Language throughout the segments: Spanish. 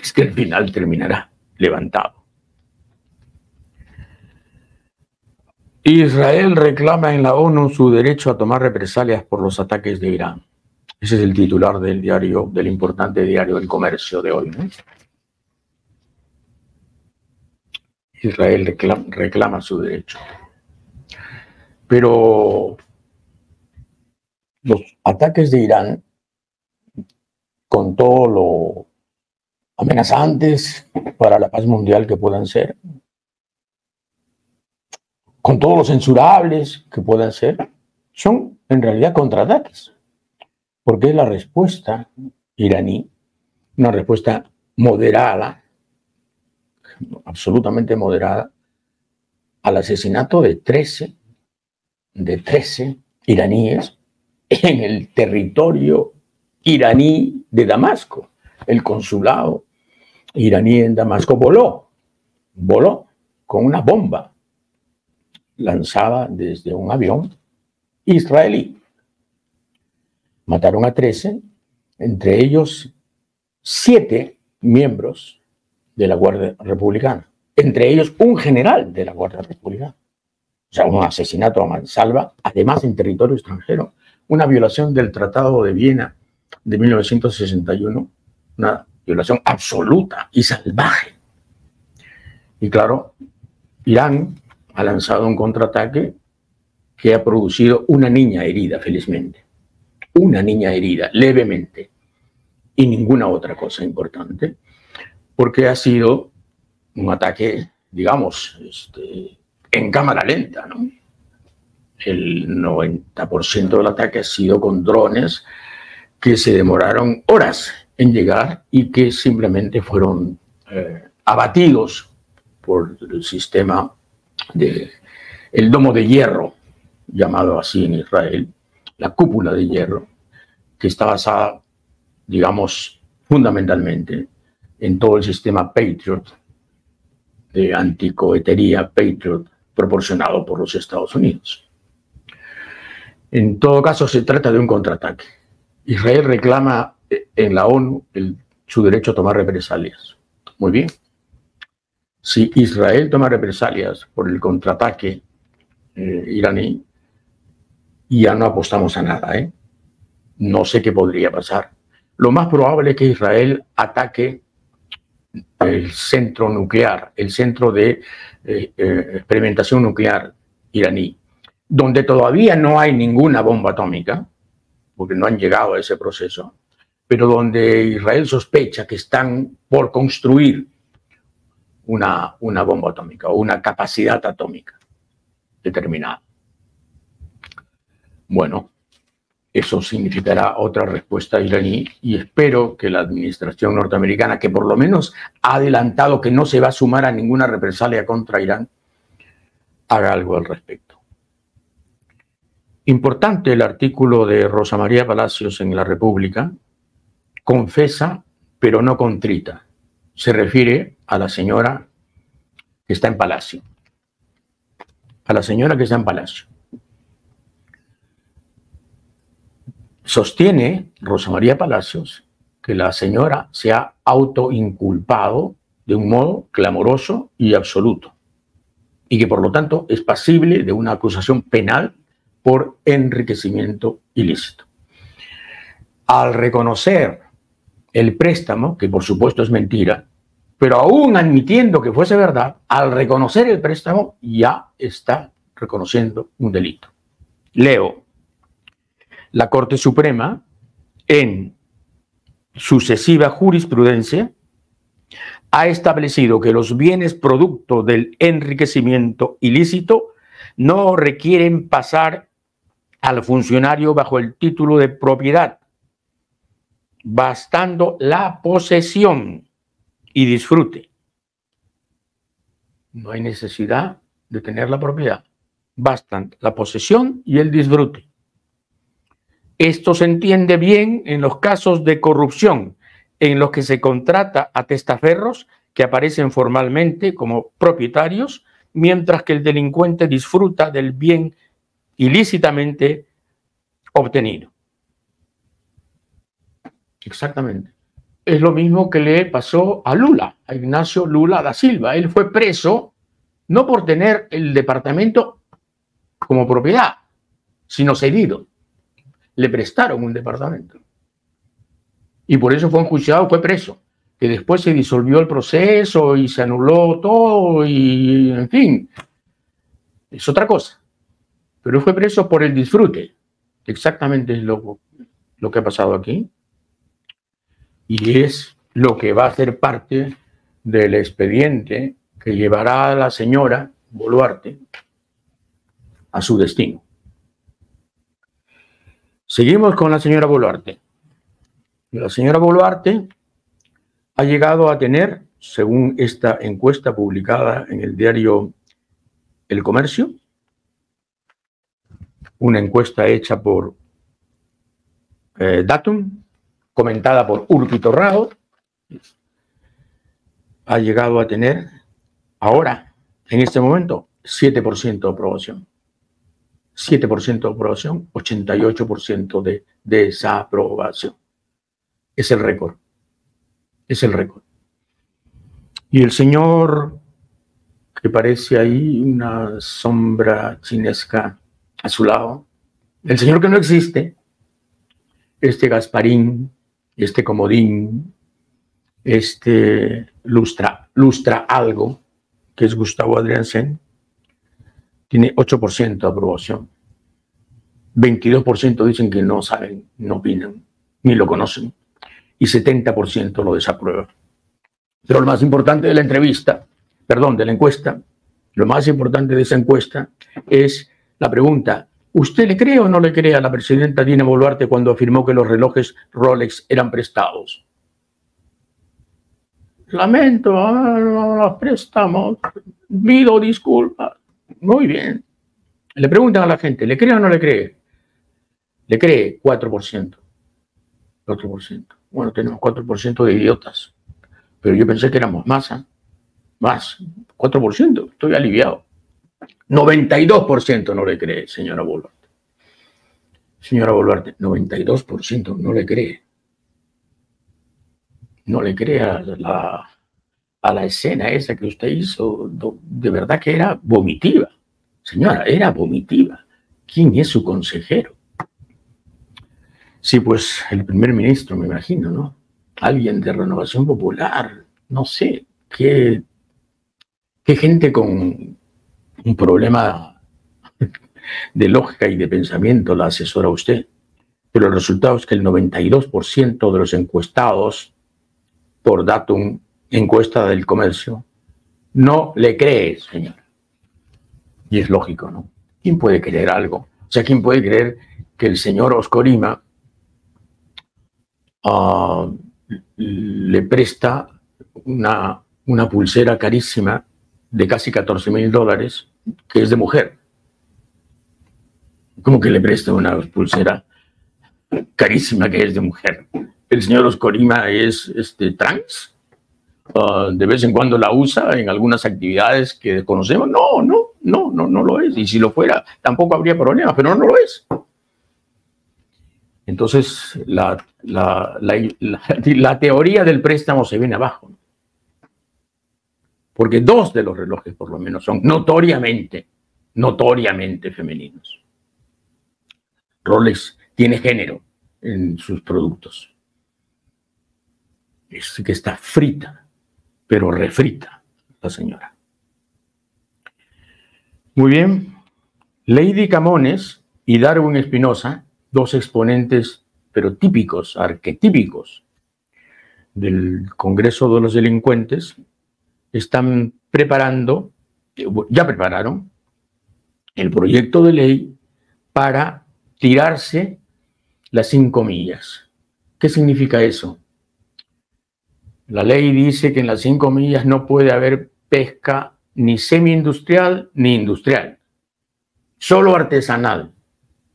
es que al final terminará levantado. Israel reclama en la ONU su derecho a tomar represalias por los ataques de Irán. Ese es el titular del diario, del importante diario El Comercio de hoy, ¿no? Israel reclama su derecho. Pero los ataques de Irán, con todo lo amenazantes para la paz mundial que puedan ser, con todo lo censurables que puedan ser, son en realidad contraataques, porque es la respuesta iraní, una respuesta moderada, absolutamente moderada, al asesinato de 13 iraníes en el territorio iraní de Damasco. El consulado iraní en Damasco voló con una bomba lanzada desde un avión israelí. Mataron a 13, entre ellos 7 miembros de la Guardia Republicana, entre ellos un general de la Guardia Republicana. O sea, un asesinato a mansalva, además en territorio extranjero, una violación del Tratado de Viena de 1961, una violación absoluta y salvaje. Y claro, Irán ha lanzado un contraataque que ha producido una niña herida, felizmente. Una niña herida, levemente, y ninguna otra cosa importante, porque ha sido un ataque, digamos, en cámara lenta, ¿no? El 90% del ataque ha sido con drones que se demoraron horas en llegar y que simplemente fueron abatidos por el sistema el domo de hierro, llamado así en Israel, la cúpula de hierro, que está basada, digamos, fundamentalmente en todo el sistema Patriot, de anticohetería Patriot, proporcionado por los Estados Unidos. En todo caso, se trata de un contraataque. Israel reclama en la ONU su derecho a tomar represalias. Muy bien. Si Israel toma represalias por el contraataque iraní, ya no apostamos a nada, ¿eh? No sé qué podría pasar. Lo más probable es que Israel ataque el centro nuclear, el centro de experimentación nuclear iraní, donde todavía no hay ninguna bomba atómica, porque no han llegado a ese proceso, pero donde Israel sospecha que están por construir una bomba atómica o una capacidad atómica determinada. Bueno, eso significará otra respuesta iraní y espero que la administración norteamericana, que por lo menos ha adelantado que no se va a sumar a ninguna represalia contra Irán, haga algo al respecto. Importante el artículo de Rosa María Palacios en La República. Confesa, pero no contrita. Se refiere a la señora que está en Palacio. A la señora que está en Palacio. Sostiene Rosa María Palacios que la señora se ha autoinculpado de un modo clamoroso y absoluto y que por lo tanto es pasible de una acusación penal por enriquecimiento ilícito. Al reconocer el préstamo, que por supuesto es mentira, pero aún admitiendo que fuese verdad, al reconocer el préstamo ya está reconociendo un delito. Leo. La Corte Suprema, en sucesiva jurisprudencia, ha establecido que los bienes producto del enriquecimiento ilícito no requieren pasar al funcionario bajo el título de propiedad, bastando la posesión y disfrute. No hay necesidad de tener la propiedad, bastan la posesión y el disfrute. Esto se entiende bien en los casos de corrupción en los que se contrata a testaferros que aparecen formalmente como propietarios, mientras que el delincuente disfruta del bien ilícitamente obtenido. Exactamente. es lo mismo que le pasó a Lula, a Ignacio Lula da Silva. Él fue preso no por tener el departamento como propiedad, sino cedido. Le prestaron un departamento. Y por eso fue enjuiciado, fue preso. Que después se disolvió el proceso y se anuló todo y, en fin, es otra cosa. Pero fue preso por el disfrute. Exactamente es lo que ha pasado aquí. Y es lo que va a ser parte del expediente que llevará a la señora Boluarte a su destino. Seguimos con la señora Boluarte. La señora Boluarte ha llegado a tener, según esta encuesta publicada en el diario El Comercio, una encuesta hecha por Datum, comentada por Urpi Torrado, ha llegado a tener ahora, en este momento, 7% de aprobación. 7% de aprobación, 88% de desaprobación. Es el récord. Es el récord. Y el señor, que parece ahí una sombra chinesca a su lado, el señor que no existe, este Gasparín, este Comodín, este lustra algo, que es Gustavo Adriansen, tiene 8% de aprobación. 22% dicen que no saben, no opinan, ni lo conocen. Y 70% lo desaprueba. Pero lo más importante de la entrevista, perdón, de la encuesta, lo más importante de esa encuesta es la pregunta: ¿usted le cree o no le cree a la presidenta Dina Boluarte cuando afirmó que los relojes Rolex eran prestados? Lamento, no los prestamos, pido disculpas. Muy bien. Le preguntan a la gente, ¿le cree o no le cree? Le cree 4%. 4%. Bueno, tenemos 4% de idiotas. Pero yo pensé que éramos más, ¿eh? Más. 4%. Estoy aliviado. 92% no le cree, señora Boluarte. Señora Boluarte, 92% no le cree. No le cree a la escena esa que usted hizo. De verdad que era vomitiva. Señora, era vomitiva. ¿Quién es su consejero? Sí, pues el primer ministro, me imagino, ¿no? Alguien de Renovación Popular, no sé, qué gente con un problema de lógica y de pensamiento la asesora a usted. Pero el resultado es que el 92% de los encuestados por Datum, encuesta del Comercio, no le cree, señora. Y es lógico, ¿no? ¿Quién puede creer algo? O sea, ¿quién puede creer que el señor Oscorima le presta una pulsera carísima de casi $14,000 que es de mujer? ¿Cómo que le presta una pulsera carísima que es de mujer? ¿El señor Oscorima es trans? ¿De vez en cuando la usa en algunas actividades que desconocemos? No lo es. Y si lo fuera, tampoco habría problema, pero no lo es. Entonces, la teoría del préstamo se viene abajo. Porque 2 de los relojes, por lo menos, son notoriamente femeninos. Rolex tiene género en sus productos. Es que está frita, pero refrita la señora. Muy bien. Lady Camones y Darwin Espinosa, 2 exponentes, pero típicos, arquetípicos del Congreso de los Delincuentes, están preparando, ya prepararon, el proyecto de ley para tirarse las 5 millas. ¿Qué significa eso? La ley dice que en las 5 millas no puede haber pesca ni semi-industrial ni industrial, solo artesanal.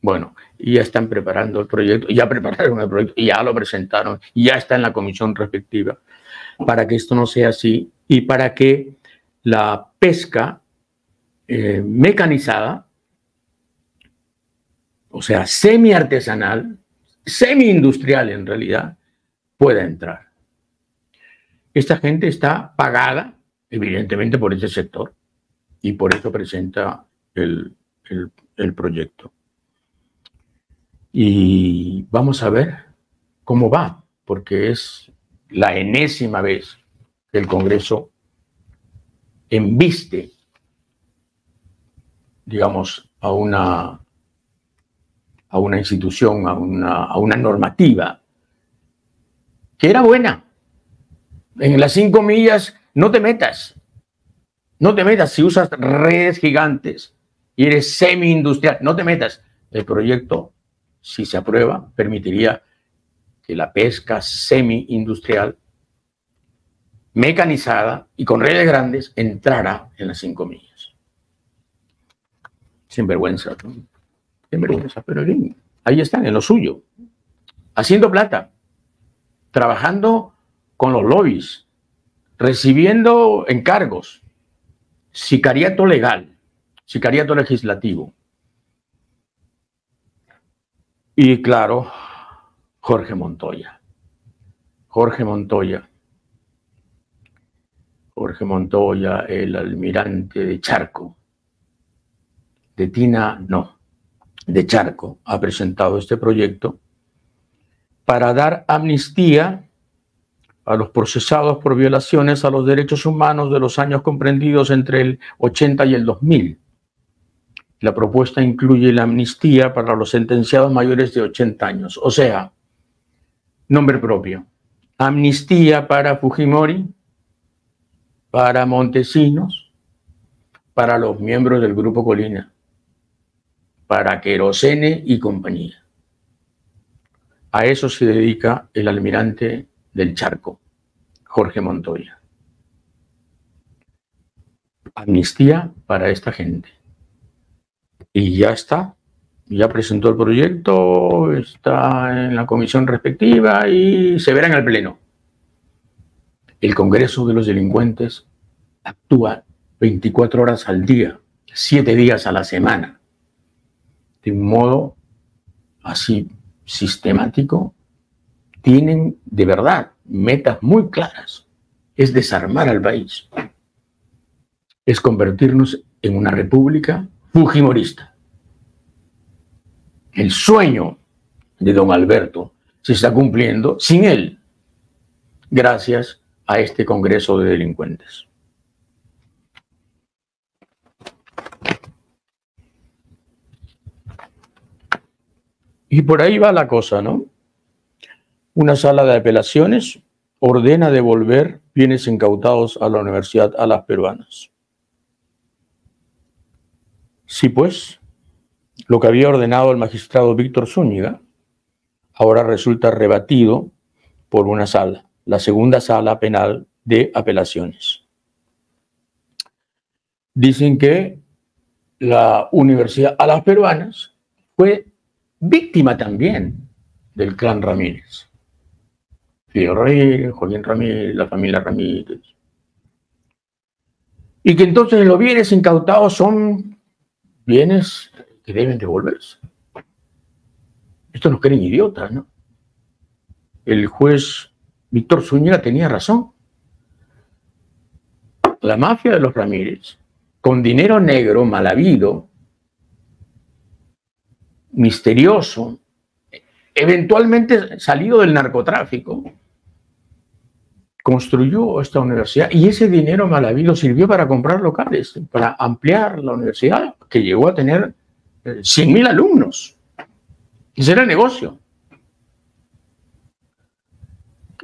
Bueno, y ya están preparando el proyecto, ya prepararon el proyecto, y ya lo presentaron, y ya está en la comisión respectiva, para que esto no sea así y para que la pesca mecanizada, o sea, semi-artesanal, semi-industrial en realidad, pueda entrar. Esta gente está pagada, evidentemente, por ese sector y por eso presenta el proyecto. Y vamos a ver cómo va, porque es la enésima vez que el Congreso embiste, digamos, a una institución, a una normativa que era buena. En las 5 millas no te metas. No te metas si usas redes gigantes y eres semi-industrial. No te metas. El proyecto, si se aprueba, permitiría que la pesca semi-industrial, mecanizada y con redes grandes, entrara en las 5 millas. Sin vergüenza, ¿no? Sin vergüenza, pero bien, ahí están, en lo suyo, haciendo plata, trabajando con los lobbies, recibiendo encargos, sicariato legal, sicariato legislativo. Y claro, Jorge Montoya, el almirante de Charco, de Tina, no, de Charco, ha presentado este proyecto para dar amnistía a los procesados por violaciones a los derechos humanos de los años comprendidos entre el 80 y el 2000. La propuesta incluye la amnistía para los sentenciados mayores de 80 años, o sea, nombre propio, amnistía para Fujimori, para Montesinos, para los miembros del Grupo Colina, para Querosene y compañía. A eso se dedica el almirante del Charco, Jorge Montoya. Amnistía para esta gente. Y ya está, ya presentó el proyecto, está en la comisión respectiva y se verá en el Pleno. El Congreso de los Delincuentes actúa 24 horas al día, 7 días a la semana, de un modo así sistemático. Tienen de verdad metas muy claras. Es desarmar al país. Es convertirnos en una república fujimorista. El sueño de don Alberto se está cumpliendo sin él, gracias a este Congreso de Delincuentes. Y por ahí va la cosa, ¿no? Una sala de apelaciones ordena devolver bienes incautados a la Universidad Alas Peruanas. Sí, pues, lo que había ordenado el magistrado Víctor Zúñiga ahora resulta rebatido por una sala, la segunda sala penal de apelaciones. Dicen que la Universidad Alas Peruanas fue víctima también del clan Ramírez. Fidel Ramírez, Joaquín Ramírez, la familia Ramírez. Y que entonces los bienes incautados son bienes que deben devolverse. Estos nos creen idiotas, ¿no? El juez Víctor Zúñiga tenía razón. La mafia de los Ramírez, con dinero negro mal habido, misterioso, eventualmente salido del narcotráfico, construyó esta universidad y ese dinero mal habido sirvió para comprar locales, para ampliar la universidad, que llegó a tener 100.000 alumnos. Ese era el negocio.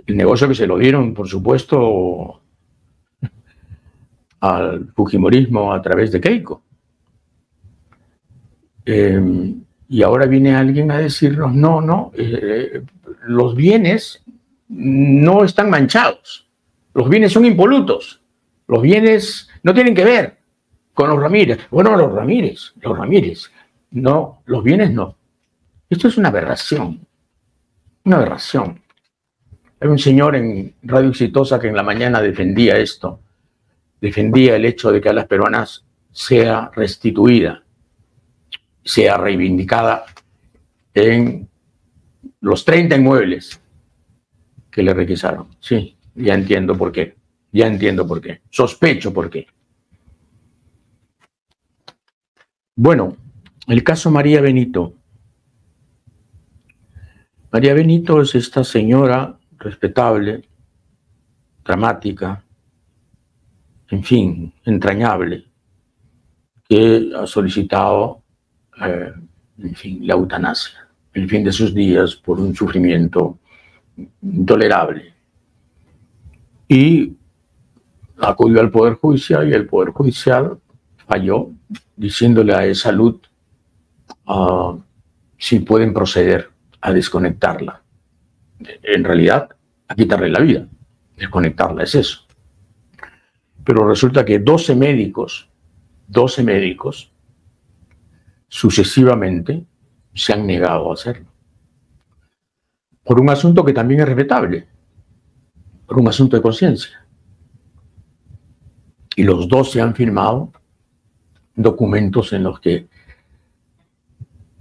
El negocio que se lo dieron, por supuesto, al fujimorismo a través de Keiko. Y ahora viene alguien a decirnos, no, los bienes no están manchados, los bienes son impolutos, los bienes no tienen que ver con los Ramírez. Bueno, los Ramírez, no, los bienes no. Esto es una aberración, una aberración. Hay un señor en Radio Exitosa que en la mañana defendía esto, defendía el hecho de que Alas Peruanas sea restituida, sea reivindicada en los 30 inmuebles que le requisaron. Sí, Ya entiendo por qué. Ya entiendo por qué. Sospecho por qué. Bueno, el caso María Benito. María Benito es esta señora respetable, dramática, en fin, entrañable, que ha solicitado, en fin, la eutanasia, el fin de sus días por un sufrimiento intolerable. Y acudió al Poder Judicial y el Poder Judicial falló diciéndole a Salud si pueden proceder a desconectarla. En realidad, a quitarle la vida. Desconectarla es eso. Pero resulta que 12 médicos sucesivamente se han negado a hacerlo. Por un asunto que también es respetable, por un asunto de conciencia. Y los 12 han firmado documentos en los que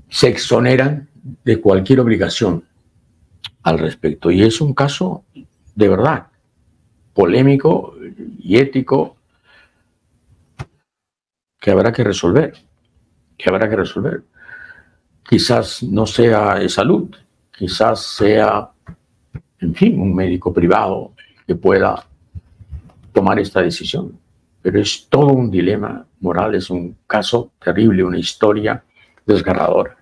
se exoneran de cualquier obligación al respecto. Y es un caso de verdad polémico y ético que habrá que resolver. Quizás no sea de Salud, quizás sea, en fin, un médico privado que pueda tomar esta decisión. Pero es todo un dilema moral, es un caso terrible, una historia desgarradora.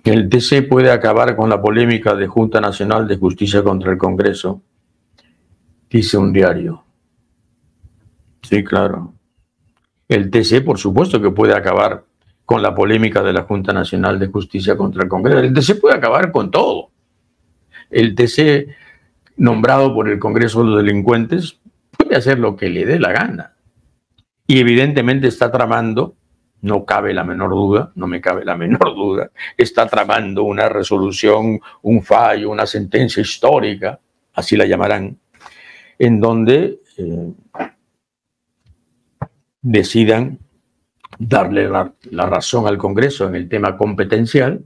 El TC puede acabar con la polémica de Junta Nacional de Justicia contra el Congreso, dice un diario. Sí, claro. El TC, por supuesto que puede acabar con la polémica de la Junta Nacional de Justicia contra el Congreso. El TC puede acabar con todo. El TC, nombrado por el Congreso de los Delincuentes, puede hacer lo que le dé la gana. Y evidentemente está tramando, no cabe la menor duda, no me cabe la menor duda, está tramando una resolución, un fallo, una sentencia histórica, así la llamarán, en donde decidan darle la razón al Congreso en el tema competencial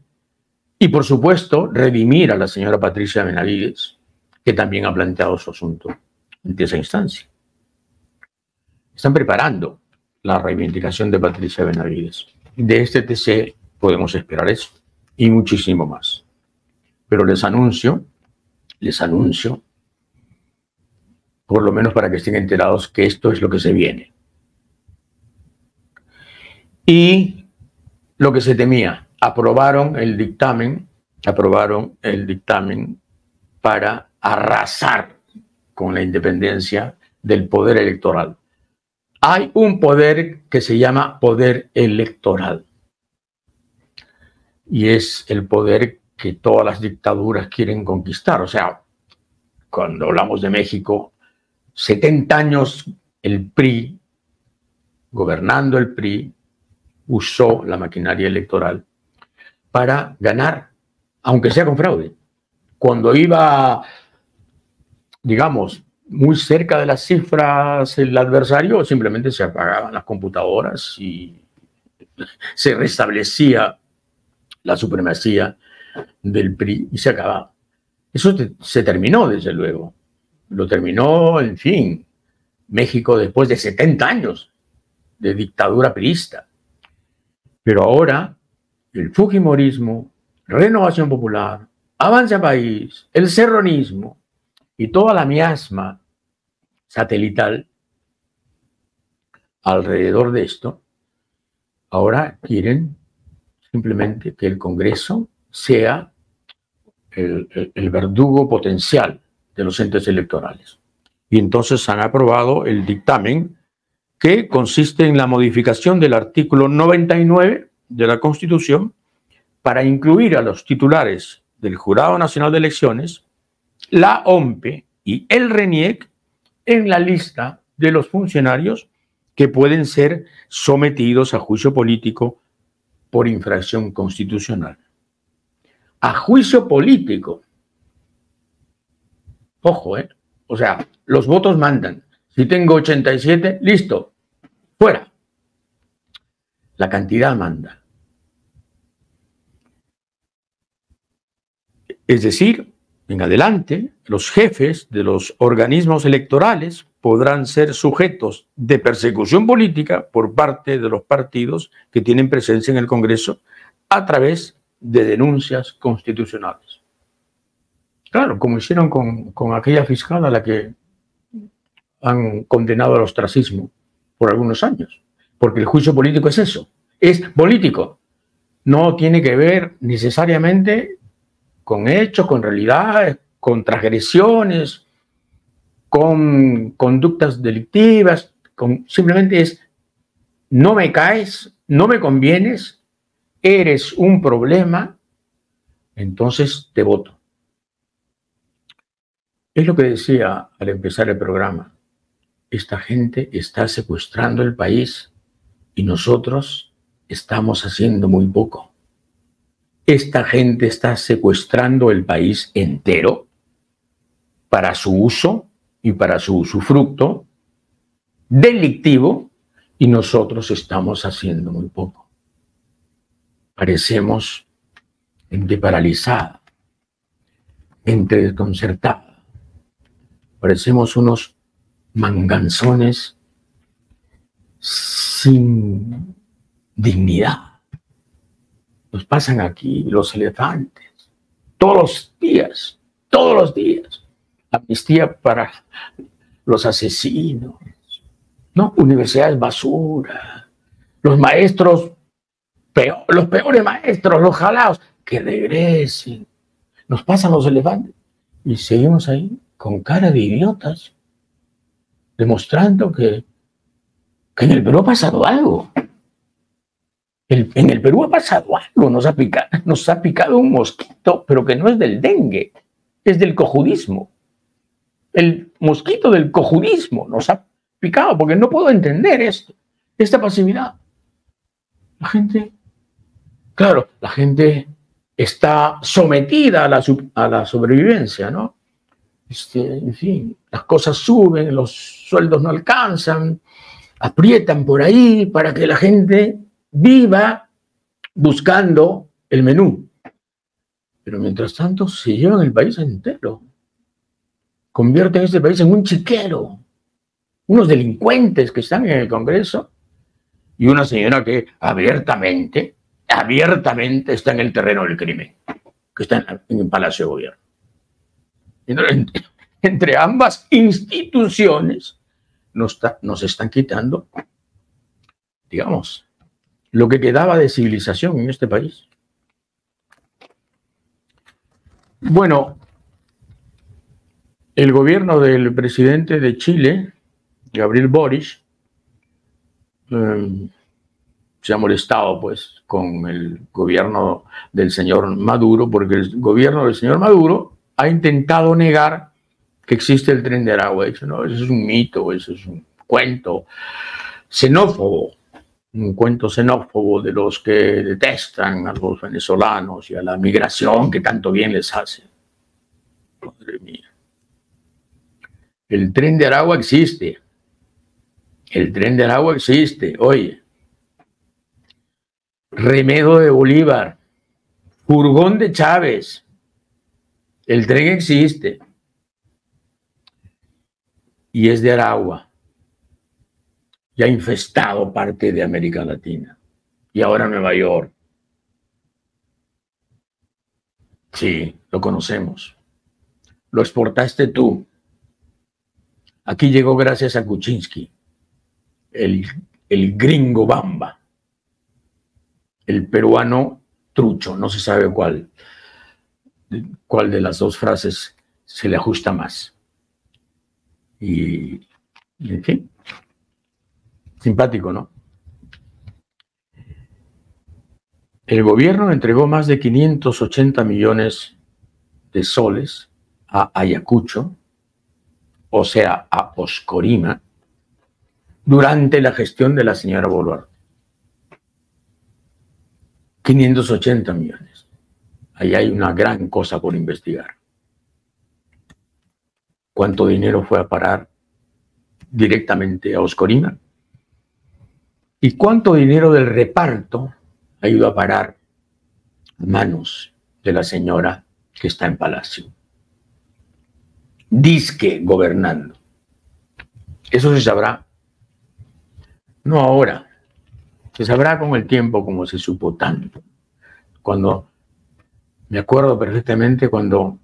y, por supuesto, redimir a la señora Patricia Benavides, que también ha planteado su asunto en esa instancia. Están preparando la reivindicación de Patricia Benavides. De este TC podemos esperar eso y muchísimo más. Pero les anuncio, por lo menos para que estén enterados, que esto es lo que se viene. Y lo que se temía, aprobaron el dictamen para arrasar con la independencia del poder electoral. Hay un poder que se llama poder electoral y es el poder que todas las dictaduras quieren conquistar. O sea, cuando hablamos de México, 70 años el PRI, gobernando el PRI, usó la maquinaria electoral para ganar, aunque sea con fraude. Cuando iba, digamos, muy cerca de las cifras el adversario, simplemente se apagaban las computadoras y se restablecía la supremacía del PRI y se acababa. Eso se terminó, desde luego. Lo terminó, en fin, México después de 70 años de dictadura priista. Pero ahora el fujimorismo, Renovación Popular, Avanza País, el serronismo y toda la miasma satelital alrededor de esto, ahora quieren simplemente que el Congreso sea el verdugo potencial de los entes electorales. Y entonces han aprobado el dictamen que consiste en la modificación del artículo 99 de la Constitución para incluir a los titulares del Jurado Nacional de Elecciones, la OMPE y el RENIEC en la lista de los funcionarios que pueden ser sometidos a juicio político por infracción constitucional. A juicio político. Ojo, o sea, los votos mandan. Si tengo 87, listo, fuera. La cantidad manda. Es decir, en adelante, los jefes de los organismos electorales podrán ser sujetos de persecución política por parte de los partidos que tienen presencia en el Congreso a través de denuncias constitucionales. Claro, como hicieron con aquella fiscal a la que han condenado al ostracismo por algunos años. Porque el juicio político es eso, es político. No tiene que ver necesariamente con hechos, con realidades, con transgresiones, con conductas delictivas, simplemente es, no me caes, no me convienes, eres un problema, entonces te voto. Es lo que decía al empezar el programa. Esta gente está secuestrando el país y nosotros estamos haciendo muy poco. Esta gente está secuestrando el país entero para su uso y para su usufructo delictivo y nosotros estamos haciendo muy poco. Parecemos gente paralizada, gente desconcertada. Parecemos unos manganzones sin dignidad. Nos pasan aquí los elefantes todos los días. Amnistía para los asesinos, ¿no? Universidades basura, los maestros, los peores maestros, los jalados, que regresen. Nos pasan los elefantes y seguimos ahí con cara de idiotas, demostrando que en el Perú ha pasado algo. En el Perú ha pasado algo, nos ha picado un mosquito, pero que no es del dengue, es del cojudismo. El mosquito del cojudismo nos ha picado, porque no puedo entender esta pasividad. La gente está sometida a la sobrevivencia, ¿no? En fin, las cosas suben, los sueldos no alcanzan, aprietan por ahí para que la gente viva buscando el menú. Pero mientras tanto se llevan el país entero. Convierten este país en un chiquero. Unos delincuentes que están en el Congreso y una señora que abiertamente está en el terreno del crimen, que está en el Palacio de Gobierno. Entre ambas instituciones nos están quitando, digamos, lo que quedaba de civilización en este país. Bueno, el gobierno del presidente de Chile, Gabriel Boric, se ha molestado pues con el gobierno del señor Maduro, porque el gobierno del señor Maduro ha intentado negar que existe el Tren de Aragua. Dice, no, eso es un mito, eso es un cuento xenófobo, un cuento xenófobo de los que detestan a los venezolanos y a la migración que tanto bien les hace. Madre mía. El Tren de Aragua existe. El Tren de Aragua existe, oye. Remedo de Bolívar, furgón de Chávez, el tren existe y es de Aragua y ha infestado parte de América Latina y ahora Nueva York. Sí, lo conocemos. Lo exportaste tú. Aquí llegó gracias a Kuczynski, el gringo bamba. El peruano trucho, no se sabe cuál de las dos frases se le ajusta más. Y en fin, simpático, ¿no? El gobierno entregó más de 580 millones de soles a Ayacucho, o sea, a Oscorima, durante la gestión de la señora Boluarte. 580 millones. Ahí hay una gran cosa por investigar. ¿Cuánto dinero fue a parar directamente a Oscorima? ¿Y cuánto dinero del reparto ha ido a parar a manos de la señora que está en Palacio. Dizque gobernando. Eso se sabrá, no ahora, se sabrá con el tiempo como se supo tanto. Cuando, me acuerdo perfectamente cuando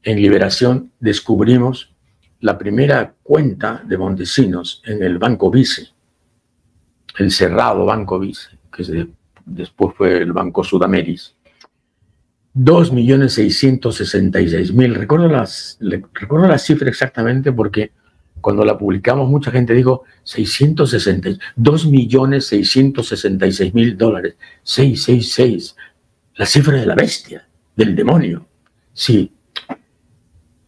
en Liberación descubrimos la primera cuenta de Montesinos en el Banco Vice, el cerrado Banco Vice, que después fue el Banco Sudameris. 2.666.000. Recuerdo la cifra exactamente porque cuando la publicamos mucha gente dijo 2.666.000 dólares. 666. La cifra de la bestia, del demonio. Sí.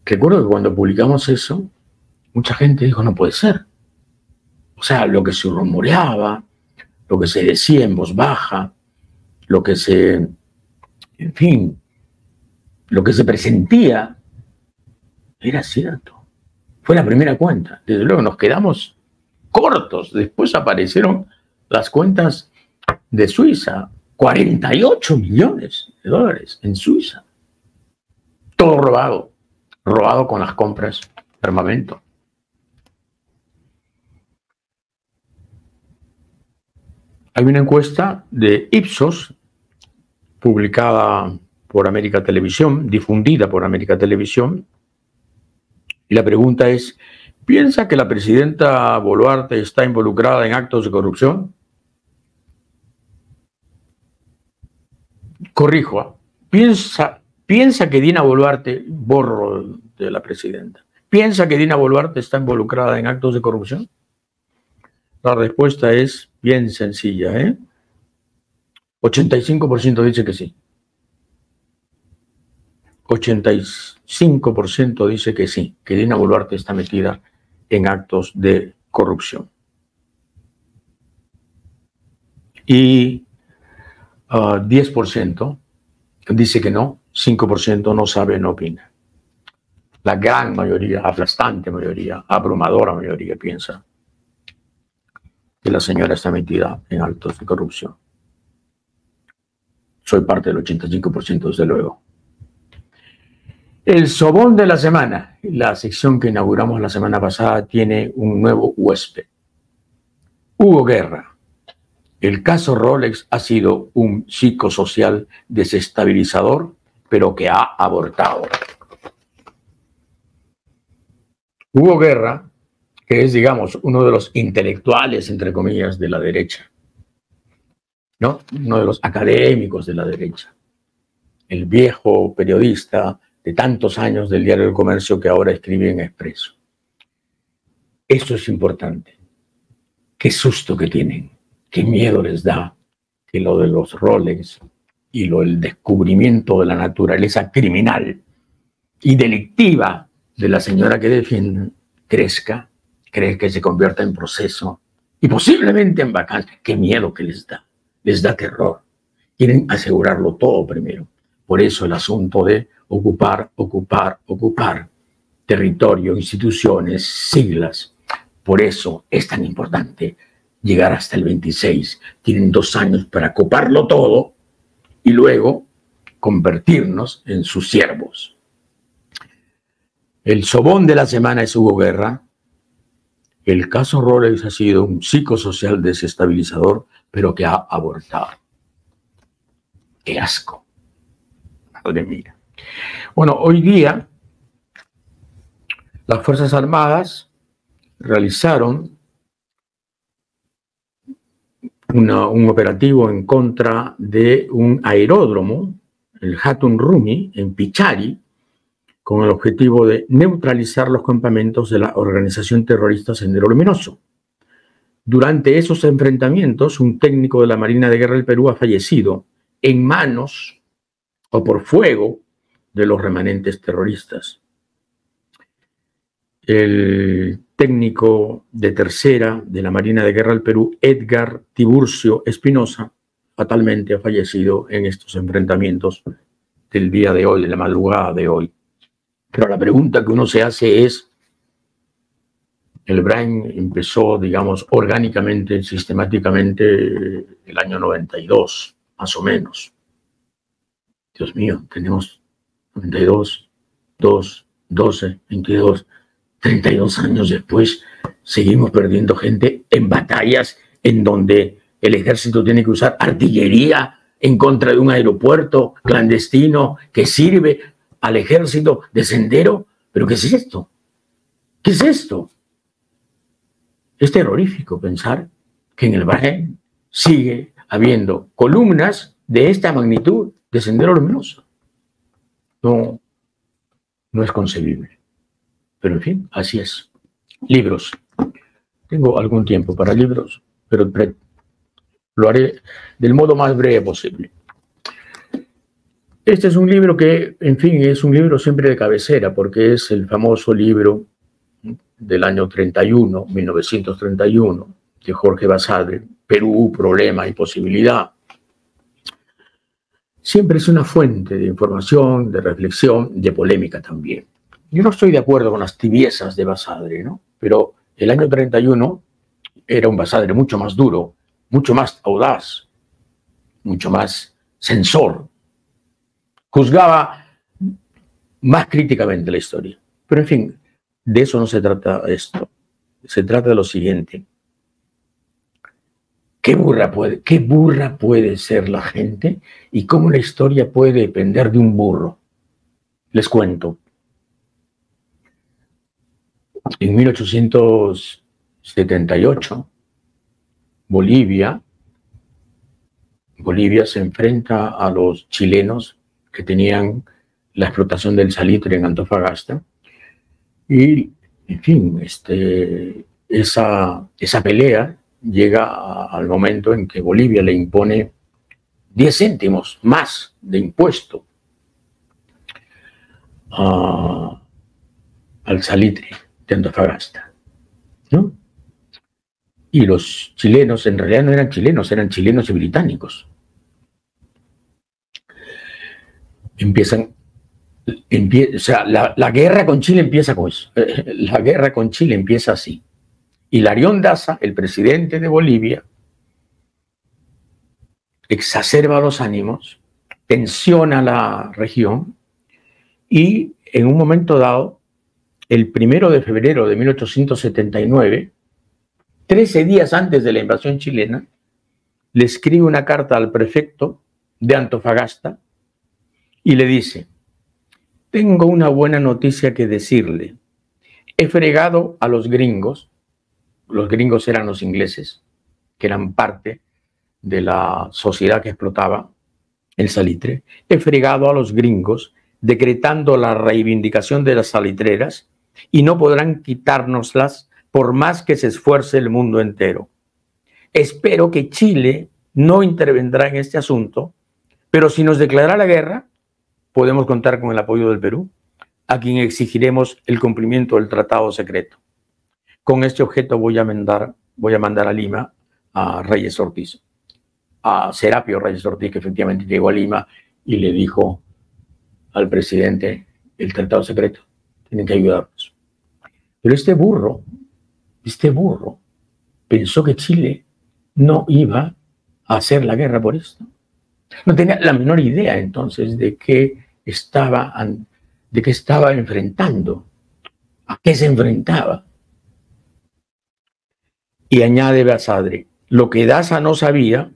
Recuerdo que cuando publicamos eso, mucha gente dijo, no puede ser. O sea, lo que se rumoreaba, lo que se decía en voz baja, lo que se, en fin, lo que se presentía, era cierto. Fue la primera cuenta. Desde luego nos quedamos cortos. Después aparecieron las cuentas de Suiza. 48 millones de dólares en Suiza. Todo robado. Robado con las compras de armamento. Hay una encuesta de Ipsos, publicada por América Televisión, difundida por América Televisión, y la pregunta es, ¿piensa que la presidenta Boluarte está involucrada en actos de corrupción? Corrijo, piensa que Dina Boluarte, borro de la presidenta, ¿piensa que Dina Boluarte está involucrada en actos de corrupción? La respuesta es bien sencilla, 85% dice que sí. 85% dice que sí, que Dina Boluarte está metida en actos de corrupción. Y 10% dice que no, 5% no sabe, no opina. La gran mayoría, aplastante mayoría, abrumadora mayoría piensa que la señora está metida en actos de corrupción. Soy parte del 85%, desde luego. El sobón de la semana, la sección que inauguramos la semana pasada, tiene un nuevo huésped. Hugo Guerra. El caso Rolex ha sido un psicosocial desestabilizador, pero que ha abortado. Hugo Guerra, que es, digamos, uno de los intelectuales, entre comillas, de la derecha, ¿no? Uno de los académicos de la derecha. El viejo periodista de tantos años del Diario del Comercio que ahora escribe en Expreso. Esto es importante. Qué susto que tienen, qué miedo les da que lo de los Rolex y el descubrimiento de la naturaleza criminal y delictiva de la señora que defienden crezca, que se convierta en proceso y posiblemente en vacancia. Qué miedo que les da terror. Quieren asegurarlo todo primero. Por eso el asunto de ocupar territorio, instituciones, siglas. Por eso es tan importante llegar hasta el 26. Tienen 2 años para coparlo todo y luego convertirnos en sus siervos. El sobón de la semana es Hugo Guerra. El caso Rolex ha sido un psicosocial desestabilizador, pero que ha abortado. ¡Qué asco! Madre mía. Bueno, hoy día las Fuerzas Armadas realizaron un operativo en contra de un aeródromo, el Hatun Rumi, en Pichari, con el objetivo de neutralizar los campamentos de la organización terrorista Sendero Luminoso. Durante esos enfrentamientos, un técnico de la Marina de Guerra del Perú ha fallecido en manos o por fuego de los remanentes terroristas. El técnico de tercera de la Marina de Guerra del Perú, Edgar Tiburcio Espinosa, fatalmente ha fallecido en estos enfrentamientos del día de hoy, de la madrugada de hoy. Pero la pregunta que uno se hace es, el Brain empezó, digamos, orgánicamente, sistemáticamente, el año 92, más o menos. Dios mío, tenemos 92, 2, 12, 22, 32 años después, seguimos perdiendo gente en batallas en donde el ejército tiene que usar artillería en contra de un aeropuerto clandestino que sirve al ejército de sendero. ¿Pero qué es esto? ¿Qué es esto? Es terrorífico pensar que en el Bahrein sigue habiendo columnas de esta magnitud de Sendero Luminoso. No es concebible. Pero en fin, así es. Libros. Tengo algún tiempo para libros, pero lo haré del modo más breve posible. Este es un libro que, en fin, es un libro siempre de cabecera, porque es el famoso libro del año 31, 1931, de Jorge Basadre, Perú, problema y posibilidad. Siempre es una fuente de información, de reflexión, de polémica también. Yo no estoy de acuerdo con las tibiezas de Basadre, ¿no? Pero el año 31 era un Basadre mucho más duro, mucho más audaz, mucho más censor. Juzgaba más críticamente la historia. Pero en fin, de eso no se trata esto. Se trata de lo siguiente. ¿Qué burra puede ser la gente y cómo la historia puede depender de un burro? Les cuento. En 1878, Bolivia se enfrenta a los chilenos que tenían la explotación del salitre en Antofagasta. Y, en fin, esa pelea llega al momento en que Bolivia le impone 10 céntimos más de impuesto al salitre de Antofagasta, ¿no? Y los chilenos en realidad no eran chilenos y británicos. O sea, la guerra con Chile empieza con eso. La guerra con Chile empieza así. Hilarión Daza, el presidente de Bolivia, exacerba los ánimos, tensiona la región y en un momento dado, el 1 de febrero de 1879, 13 días antes de la invasión chilena, le escribe una carta al prefecto de Antofagasta y le dice: tengo una buena noticia que decirle. He fregado a los gringos eran los ingleses, que eran parte de la sociedad que explotaba el salitre. He fregado a los gringos decretando la reivindicación de las salitreras y no podrán quitárnoslas por más que se esfuerce el mundo entero. Espero que Chile no intervendrá en este asunto, pero si nos declara la guerra, podemos contar con el apoyo del Perú, a quien exigiremos el cumplimiento del tratado secreto. Con este objeto voy a mandar a Lima a Reyes Ortiz, a Serapio Reyes Ortiz, que efectivamente llegó a Lima y le dijo al presidente: el tratado secreto, tienen que ayudarnos. Pero este burro pensó que Chile no iba a hacer la guerra por esto. No tenía la menor idea entonces de qué estaba enfrentando, a qué se enfrentaba. Y añade Basadre: lo que Daza no sabía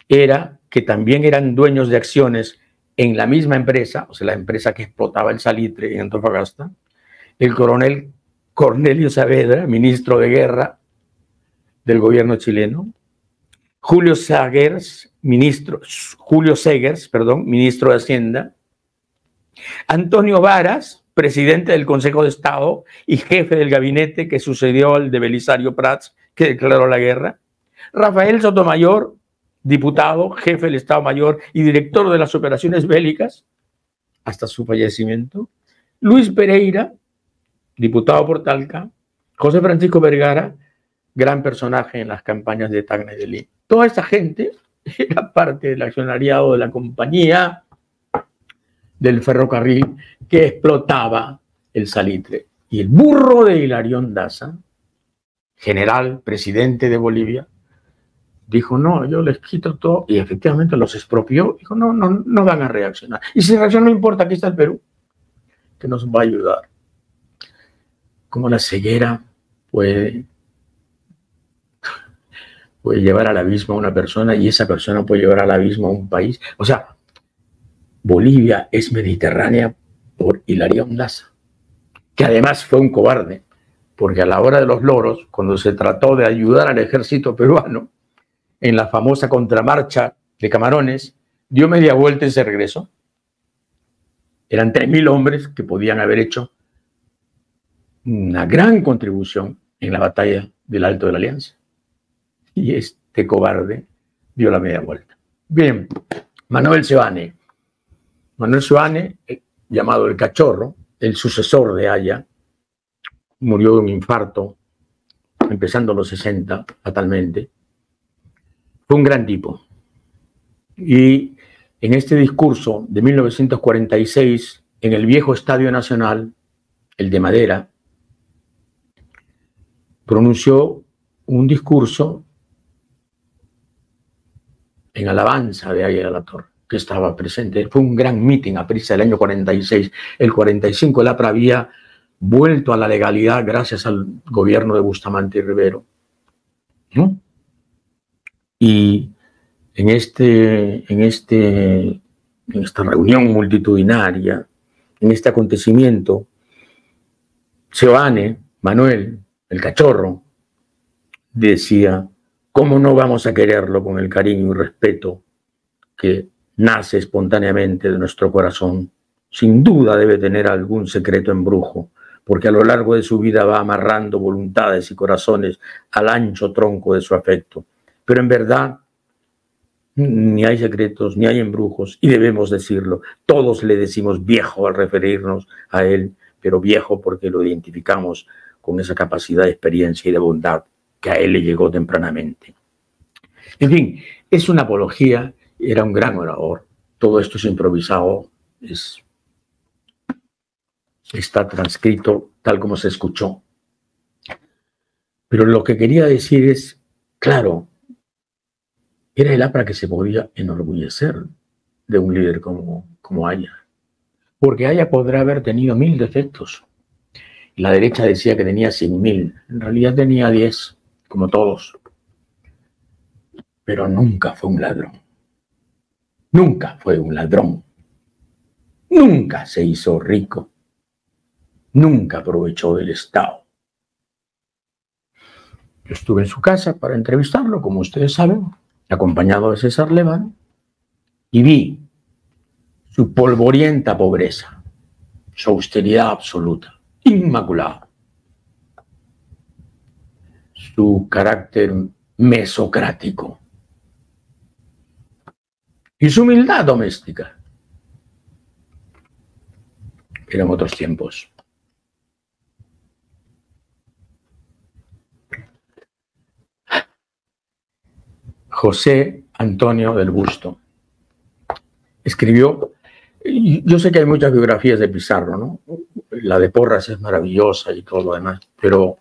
era que también eran dueños de acciones en la misma empresa, o sea, la empresa que explotaba el salitre en Antofagasta, el coronel Cornelio Saavedra, ministro de Guerra del gobierno chileno, Julio Segers, ministro de Hacienda, Antonio Varas, presidente del Consejo de Estado y jefe del gabinete que sucedió al de Belisario Prats, que declaró la guerra, Rafael Sotomayor, diputado, jefe del Estado Mayor y director de las operaciones bélicas, hasta su fallecimiento, Luis Pereira, diputado por Talca, José Francisco Vergara, gran personaje en las campañas de Tacna y de Lima. Toda esta gente era parte del accionariado de la compañía del ferrocarril que explotaba el salitre. Y el burro de Hilarión Daza, general, presidente de Bolivia, dijo: no, yo les quito todo, y efectivamente los expropió. Dijo: no van a reaccionar. Y si reaccionan, no importa, aquí está el Perú. que nos va a ayudar. Cómo la ceguera puede llevar al abismo a una persona y esa persona puede llevar al abismo a un país. O sea, Bolivia es mediterránea por Hilarión Daza, que además fue un cobarde, porque a la hora de los loros, cuando se trató de ayudar al ejército peruano en la famosa contramarcha de Camarones, dio media vuelta y se regresó. Eran 3.000 hombres que podían haber hecho una gran contribución en la batalla del Alto de la Alianza. Y este cobarde dio la media vuelta. Bien, Manuel Seoane. Manuel Seoane, llamado el Cachorro, el sucesor de Haya, murió de un infarto empezando los 60, fatalmente. Fue un gran tipo. Y en este discurso de 1946, en el viejo Estadio Nacional, el de madera, pronunció un discurso en alabanza de Haya de la Torre, que estaba presente. Fue un gran mitin a prisa del año 46. El 45 el APRA había vuelto a la legalidad gracias al gobierno de Bustamante y Rivero, ¿no? Y en esta reunión multitudinaria, en este acontecimiento, Seoane, Manuel, el Cachorro, decía: ¿cómo no vamos a quererlo con el cariño y respeto que nace espontáneamente de nuestro corazón? Sin duda debe tener algún secreto embrujo, porque a lo largo de su vida va amarrando voluntades y corazones al ancho tronco de su afecto. Pero en verdad, ni hay secretos, ni hay embrujos, y debemos decirlo. Todos le decimos viejo al referirnos a él, pero viejo porque lo identificamos con esa capacidad de experiencia y de bondad que a él le llegó tempranamente. En fin, es una apología, era un gran orador. Todo esto es improvisado, está transcrito tal como se escuchó. Pero lo que quería decir es, claro, era el APRA que se podía enorgullecer de un líder como Haya. Porque Haya podrá haber tenido 1000 defectos. La derecha decía que tenía 100.000. En realidad tenía 10, como todos. Pero nunca fue un ladrón. Nunca fue un ladrón. Nunca se hizo rico. Nunca aprovechó del Estado. Yo estuve en su casa para entrevistarlo, como ustedes saben, acompañado de César Leván, y vi su polvorienta pobreza, su austeridad absoluta, inmaculada, su carácter mesocrático y su humildad doméstica. Eran otros tiempos. José Antonio del Busto escribió, yo sé que hay muchas biografías de Pizarro, ¿no? La de Porras es maravillosa y todo lo demás, pero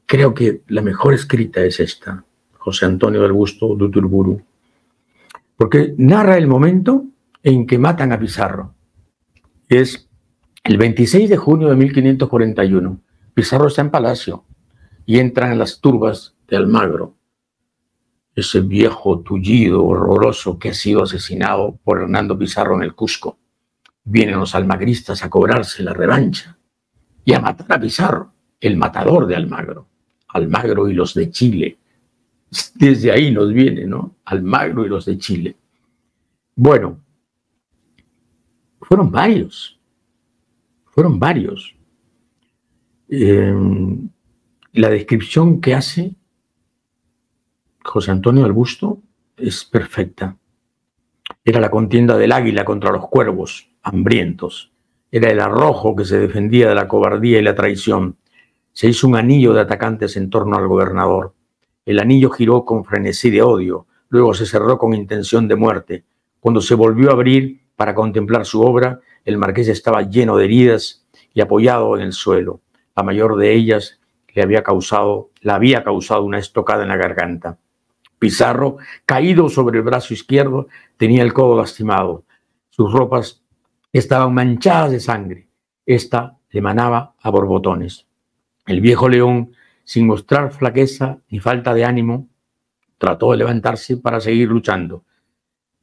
creo que la mejor escrita es esta, José Antonio del Busto de Uturburu, porque narra el momento en que matan a Pizarro. Es el 26 de junio de 1541. Pizarro está en Palacio y entran en las turbas de Almagro, ese viejo tullido horroroso que ha sido asesinado por Hernando Pizarro en el Cusco. Vienen los almagristas a cobrarse la revancha y a matar a Pizarro, el matador de Almagro. Almagro y los de Chile. Desde ahí nos viene, ¿no? Almagro y los de Chile. Bueno, fueron varios. Fueron varios. La descripción que hace José Antonio del Busto es perfecta. Era la contienda del águila contra los cuervos hambrientos. Era el arrojo que se defendía de la cobardía y la traición. Se hizo un anillo de atacantes en torno al gobernador. El anillo giró con frenesí de odio, luego se cerró con intención de muerte. Cuando se volvió a abrir para contemplar su obra, el marqués estaba lleno de heridas y apoyado en el suelo. La mayor de ellas la había causado una estocada en la garganta. Pizarro, caído sobre el brazo izquierdo, tenía el codo lastimado. Sus ropas estaban manchadas de sangre. Esta le manaba a borbotones. El viejo león, sin mostrar flaqueza ni falta de ánimo, trató de levantarse para seguir luchando.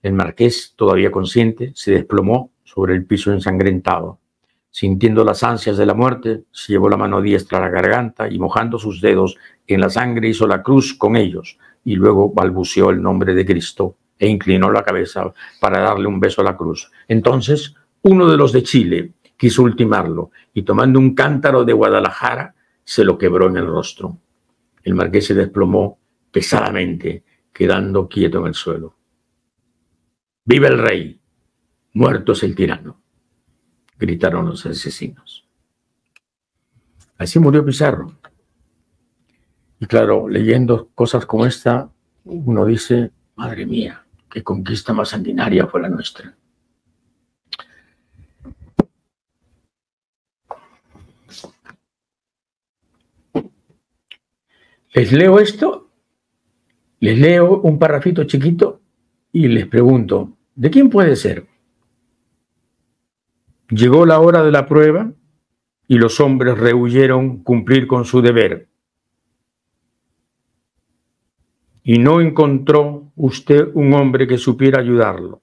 El marqués, todavía consciente, se desplomó sobre el piso ensangrentado. Sintiendo las ansias de la muerte, se llevó la mano diestra a la garganta y, mojando sus dedos en la sangre, hizo la cruz con ellos y luego balbuceó el nombre de Cristo e inclinó la cabeza para darle un beso a la cruz. Entonces, uno de los de Chile quiso ultimarlo y, tomando un cántaro de Guadalajara, se lo quebró en el rostro. El marqués se desplomó pesadamente, quedando quieto en el suelo. ¡Viva el rey! ¡Muerto es el tirano!, gritaron los asesinos. Así murió Pizarro. Y claro, leyendo cosas como esta, uno dice, madre mía, qué conquista más sanguinaria fue la nuestra. Les leo esto, les leo un parrafito chiquito y les pregunto, ¿de quién puede ser? Llegó la hora de la prueba y los hombres rehuyeron cumplir con su deber. Y no encontró usted un hombre que supiera ayudarlo.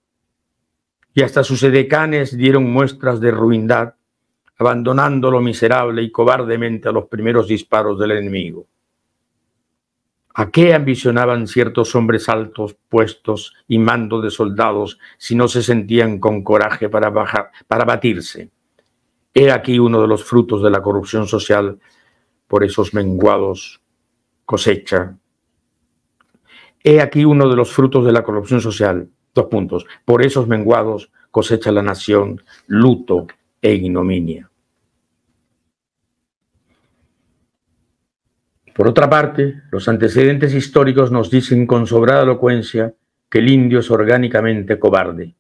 Y hasta sus edecanes dieron muestras de ruindad, abandonándolo miserable y cobardemente a los primeros disparos del enemigo. ¿A qué ambicionaban ciertos hombres altos, puestos y mando de soldados si no se sentían con coraje para batirse? He aquí uno de los frutos de la corrupción social. Por esos menguados cosecha. He aquí uno de los frutos de la corrupción social. 2 puntos. Por esos menguados cosecha la nación luto e ignominia. Por otra parte, los antecedentes históricos nos dicen con sobrada elocuencia que el indio es orgánicamente cobarde.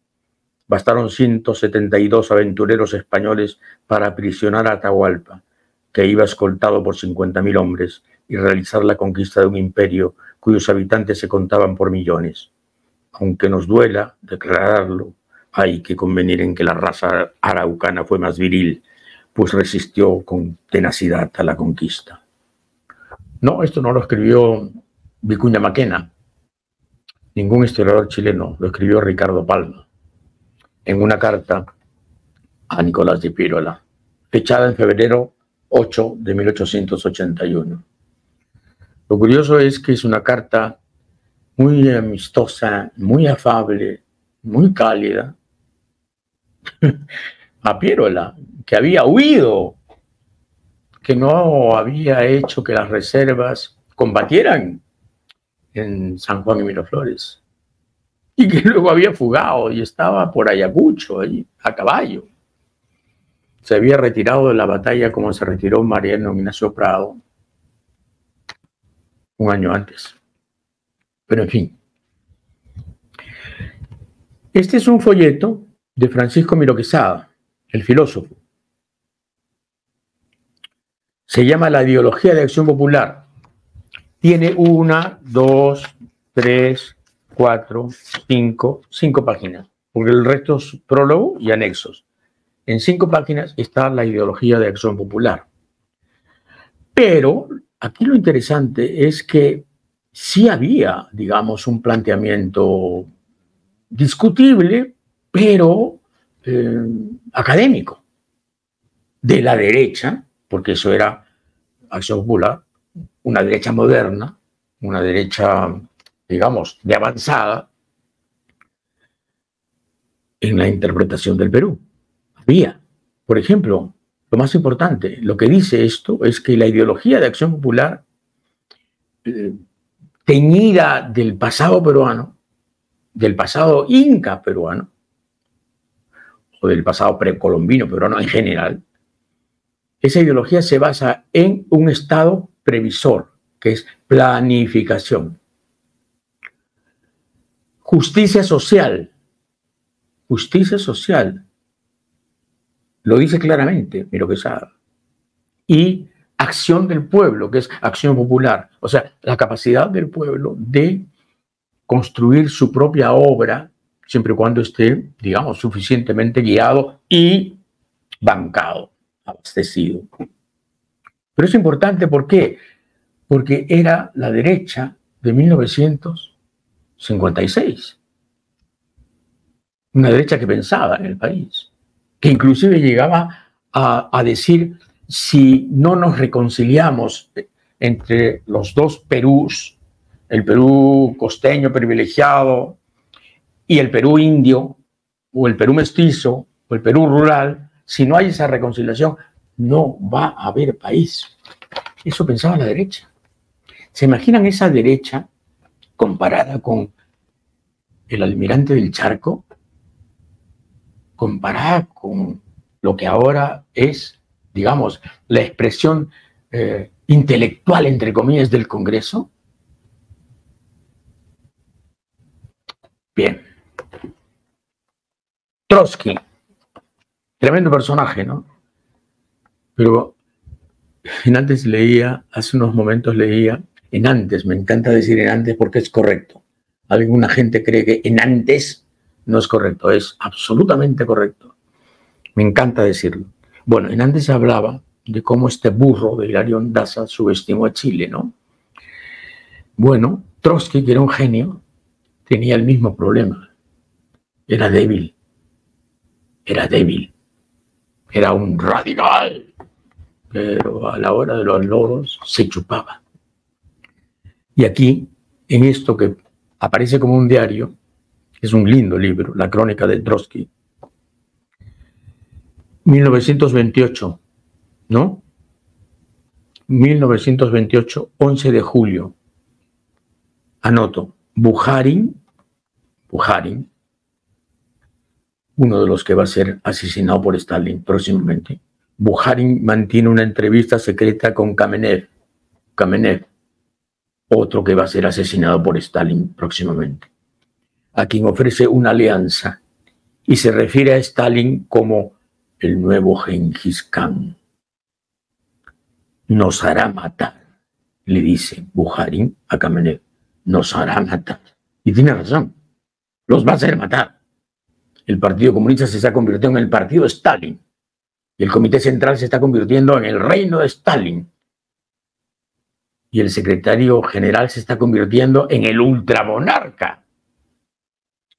Bastaron 172 aventureros españoles para aprisionar a Atahualpa, que iba escoltado por 50.000 hombres, y realizar la conquista de un imperio cuyos habitantes se contaban por millones. Aunque nos duela declararlo, hay que convenir en que la raza araucana fue más viril, pues resistió con tenacidad a la conquista. No, esto no lo escribió Vicuña Maquena, ningún historiador chileno, lo escribió Ricardo Palma, en una carta a Nicolás de Piérola, fechada en febrero 8 de 1881. Lo curioso es que es una carta muy amistosa, muy afable, muy cálida, a Piérola, que había huido, que no había hecho que las reservas combatieran en San Juan y Miraflores, y que luego había fugado y estaba por Ayacucho, allí, a caballo. Se había retirado de la batalla como se retiró Mariano Ignacio Prado un año antes. Pero en fin. Este es un folleto de Francisco Miró Quesada, el filósofo. Se llama La ideología de acción popular. Tiene 1, 2, 3, 4, 5 páginas, porque el resto es prólogo y anexos. En 5 páginas está la ideología de acción popular. Pero aquí lo interesante es que sí había, digamos, un planteamiento discutible, pero académico, de la derecha, porque eso era Acción Popular, una derecha moderna, una derecha, digamos, de avanzada en la interpretación del Perú. Había, por ejemplo, lo más importante, lo que dice esto es que la ideología de Acción Popular, teñida del pasado peruano, del pasado inca peruano, o del pasado precolombino peruano en general, esa ideología se basa en un estado previsor, que es planificación. Justicia social. Justicia social. Lo dice claramente Miró Quesada. Y acción del pueblo, que es acción popular. O sea, la capacidad del pueblo de construir su propia obra siempre y cuando esté, digamos, suficientemente guiado y bancado, abastecido. Pero es importante, ¿por qué? Porque era la derecha de 1956. Una derecha que pensaba en el país, que inclusive llegaba a decir, si no nos reconciliamos entre los dos Perús, el Perú costeño privilegiado y el Perú indio, o el Perú mestizo, o el Perú rural, si no hay esa reconciliación, no va a haber país. Eso pensaba la derecha. ¿Se imaginan esa derecha comparada con el almirante del Charco? Comparada con lo que ahora es, digamos, la expresión intelectual, entre comillas, del Congreso. Bien. Trotsky, tremendo personaje, ¿no? Pero antes leía, hace unos momentos leía, me encanta decir en antes porque es correcto. Alguna gente cree que en antes no es correcto, es absolutamente correcto. Me encanta decirlo. Bueno, en antes se hablaba de cómo este burro de Hilario Daza subestimó a Chile, ¿no? Bueno, Trotsky, que era un genio, tenía el mismo problema. Era débil. Era débil. Era un radical. Pero a la hora de los loros se chupaba. Y aquí, en esto que aparece como un diario, es un lindo libro, La crónica de Trotsky, 1928, ¿no? 1928, 11 de julio. Anoto, Bukharin, uno de los que va a ser asesinado por Stalin próximamente. Bukharin mantiene una entrevista secreta con Kamenev, otro que va a ser asesinado por Stalin próximamente, a quien ofrece una alianza y se refiere a Stalin como el nuevo Gengis Khan. Nos hará matar, le dice Bukharin a Kamenev. Nos hará matar. Y tiene razón, los va a hacer matar. El Partido Comunista se está convirtiendo en el Partido Stalin. Y el Comité Central se está convirtiendo en el reino de Stalin. Y el secretario general se está convirtiendo en el ultramonarca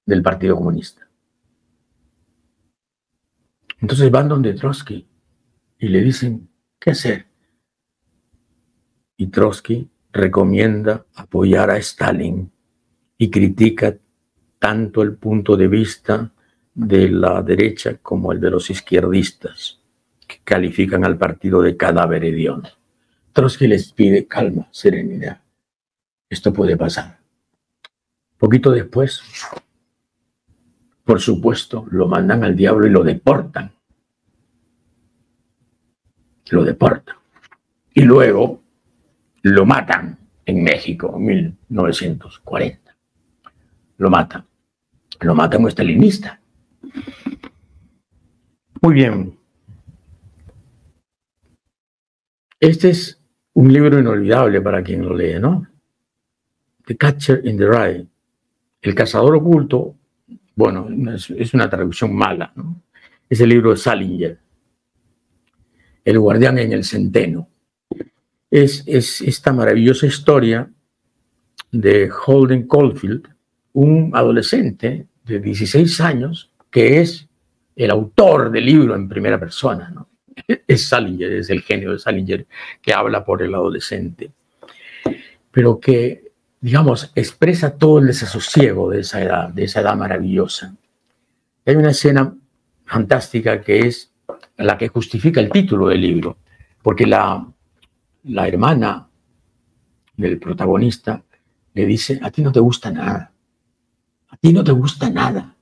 del Partido Comunista. Entonces van donde Trotsky y le dicen, ¿qué hacer? Y Trotsky recomienda apoyar a Stalin y critica tanto el punto de vista de la derecha como el de los izquierdistas, que califican al partido de cadáver hediondo. Trotsky les pide calma, serenidad. Esto puede pasar. Poquito después, por supuesto, lo mandan al diablo y lo deportan. Lo deportan. Y luego lo matan en México en 1940. Lo matan. Lo matan un estalinista. Muy bien. Este es un libro inolvidable para quien lo lee, ¿no? The Catcher in the Rye. El cazador oculto, bueno, es una traducción mala, ¿no? Es el libro de Salinger. El guardián en el centeno. Es esta maravillosa historia de Holden Caulfield, un adolescente de 16 años que es el autor del libro en primera persona, ¿no? Es Salinger, es el genio de Salinger que habla por el adolescente, pero que, digamos, expresa todo el desasosiego de esa edad maravillosa. Hay una escena fantástica que es la que justifica el título del libro, porque la hermana del protagonista le dice, a ti no te gusta nada, a ti no te gusta nada,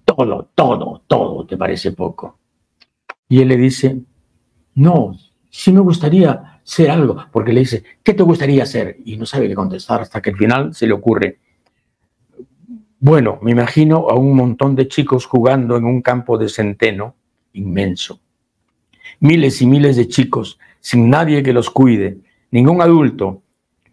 todo te parece poco. Y él le dice, no, sí me gustaría ser algo, porque le dice, ¿qué te gustaría ser? Y no sabe qué contestar hasta que al final se le ocurre, bueno, me imagino a un montón de chicos jugando en un campo de centeno inmenso. Miles y miles de chicos, sin nadie que los cuide, ningún adulto,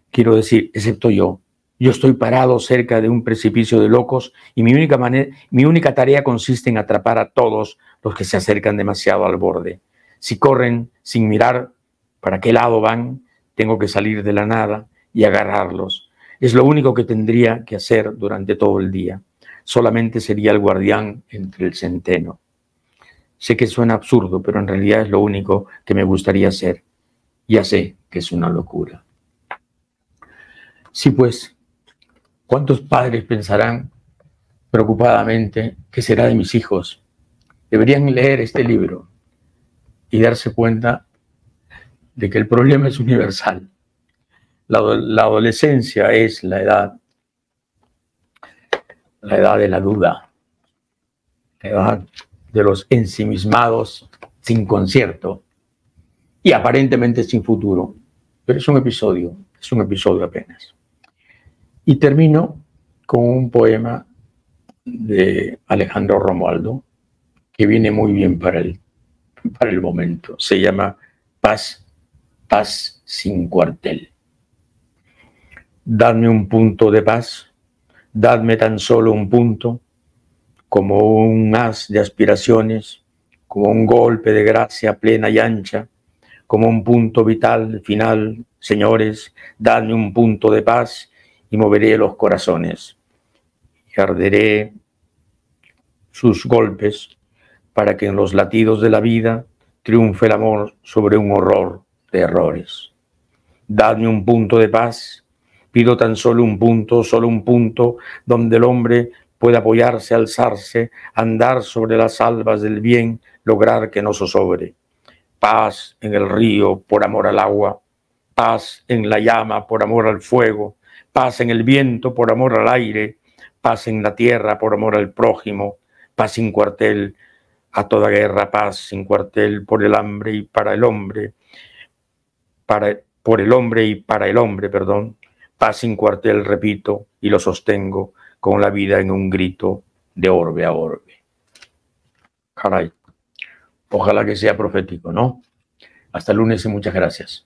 quiero decir, excepto yo. Yo estoy parado cerca de un precipicio de locos y mi única tarea consiste en atrapar a todos los que se acercan demasiado al borde. Si corren sin mirar para qué lado van, tengo que salir de la nada y agarrarlos. Es lo único que tendría que hacer durante todo el día. Solamente sería el guardián entre el centeno. Sé que suena absurdo, pero en realidad es lo único que me gustaría hacer. Ya sé que es una locura. Sí, pues, ¿cuántos padres pensarán preocupadamente qué será de mis hijos? Deberían leer este libro y darse cuenta de que el problema es universal. La adolescencia es la edad de la duda, la edad de los ensimismados sin concierto y aparentemente sin futuro. Pero es un episodio apenas. Y termino con un poema de Alejandro Romualdo que viene muy bien para el momento. Se llama Paz sin cuartel. Dadme un punto de paz, dadme tan solo un punto, como un haz de aspiraciones, como un golpe de gracia plena y ancha, como un punto vital final. Señores, dadme un punto de paz y moveré los corazones y arderé sus golpes para que en los latidos de la vida triunfe el amor sobre un horror de errores. Dadme un punto de paz, pido tan solo un punto, donde el hombre pueda apoyarse, alzarse, andar sobre las albas del bien, lograr que no zozobre. Paz en el río por amor al agua, paz en la llama por amor al fuego, paz en el viento por amor al aire, paz en la tierra por amor al prójimo, paz sin cuartel a toda guerra, paz sin cuartel por el hambre y para el hombre, por el hombre y para el hombre, perdón, paz sin cuartel, repito, y lo sostengo con la vida en un grito de orbe a orbe. Caray, ojalá que sea profético, ¿no? Hasta el lunes y muchas gracias.